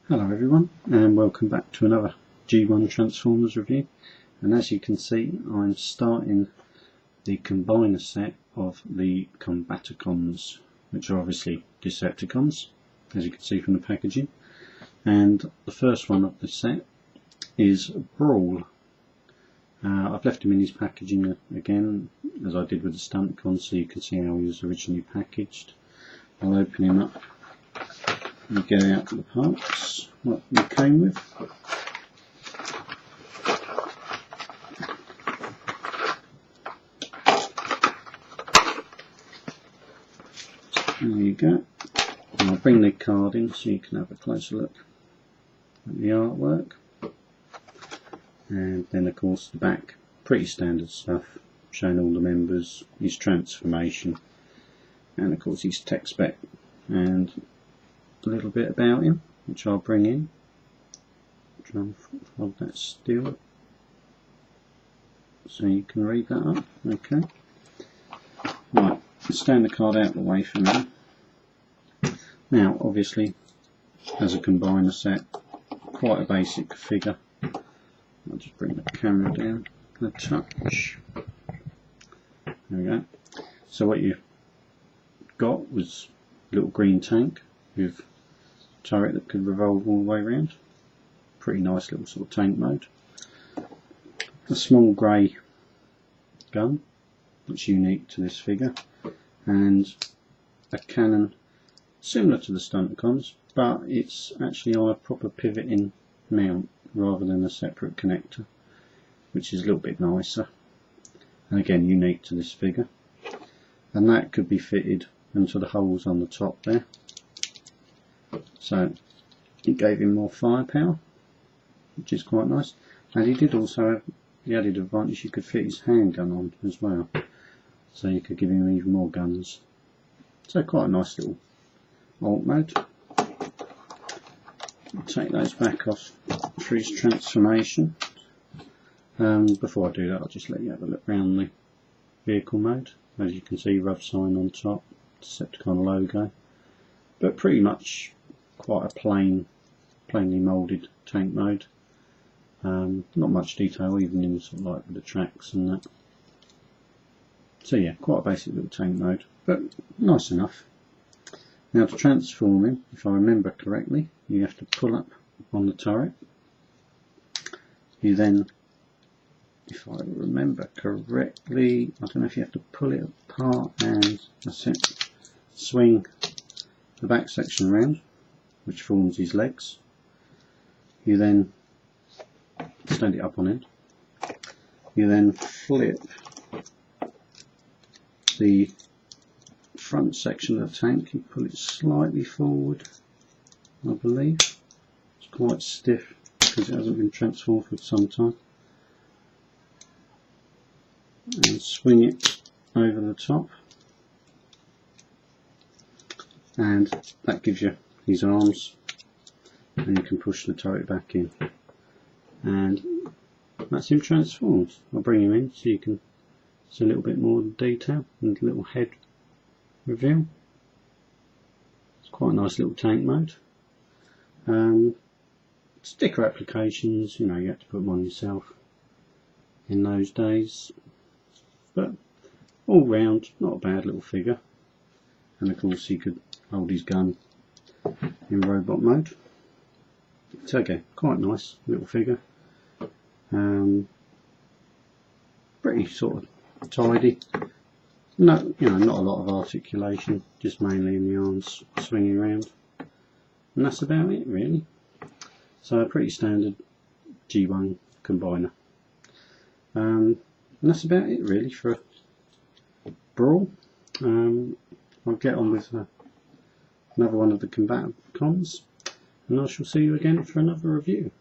Hello everyone, and welcome back to another G1 Transformers review. And as you can see, I'm starting the combiner set of the combaticons, which are obviously Decepticons, as you can see from the packaging. And the first one of the set is Brawl. I've left him in his packaging again, as I did with the Stunticons, so you can see how he was originally packaged. I'll open him up and get out the parts what we came with. There you go. And I'll bring the card in so you can have a closer look at the artwork. And then of course the back, pretty standard stuff, showing all the members, his transformation, and of course his tech spec, and a little bit about him, which I'll bring in. Try and hold that still so you can read that up. Okay. Right, stand the card out of the way for now. Now, obviously, as a combiner set, quite a basic figure. I'll just bring the camera down a touch. There we go. So what you got was a little green tank with a turret that could revolve all the way around. Pretty nice little sort of tank mode. A small grey gun, that's unique to this figure, and a cannon similar to the Stunticons, but it's actually on a proper pivoting mount rather than a separate connector, which is a little bit nicer, and again unique to this figure. And that could be fitted into the holes on the top there, so it gave him more firepower, which is quite nice. And he did also have the added advantage you could fit his handgun on as well, so you could give him even more guns. So quite a nice little alt mode. I'll take those back off for his transformation. Before I do that, I'll just let you have a look around the vehicle mode. As you can see, rough sign on top, Decepticon logo, but pretty much quite a plainly moulded tank mode. Not much detail even in sort of like with the tracks and that. So yeah, quite a basic little tank mode, but nice enough. Now to transform him, if I remember correctly, you have to pull up on the turret. You then, if I remember correctly, I don't know if you have to pull it apart and that's it, swing the back section around, which forms his legs. You then stand it up on end. You then flip the front section of the tank. You pull it slightly forward, I believe. It's quite stiff because it hasn't been transformed for some time. And swing it over the top. And that gives you his arms, and you can push the turret back in, and that's him transformed. I'll bring him in so you can see a little bit more detail and a little head reveal. It's quite a nice little tank mode. Sticker applications, you know, you had to put them on yourself in those days, but all round not a bad little figure. And of course he could hold his gun in robot mode. So again, quite nice little figure. Pretty sort of tidy. No, you know, not a lot of articulation, just mainly in the arms swinging around, and that's about it really. So a pretty standard G1 combiner. And that's about it really for Brawl. I'll get on with another one of the combaticons, and I shall see you again for another review.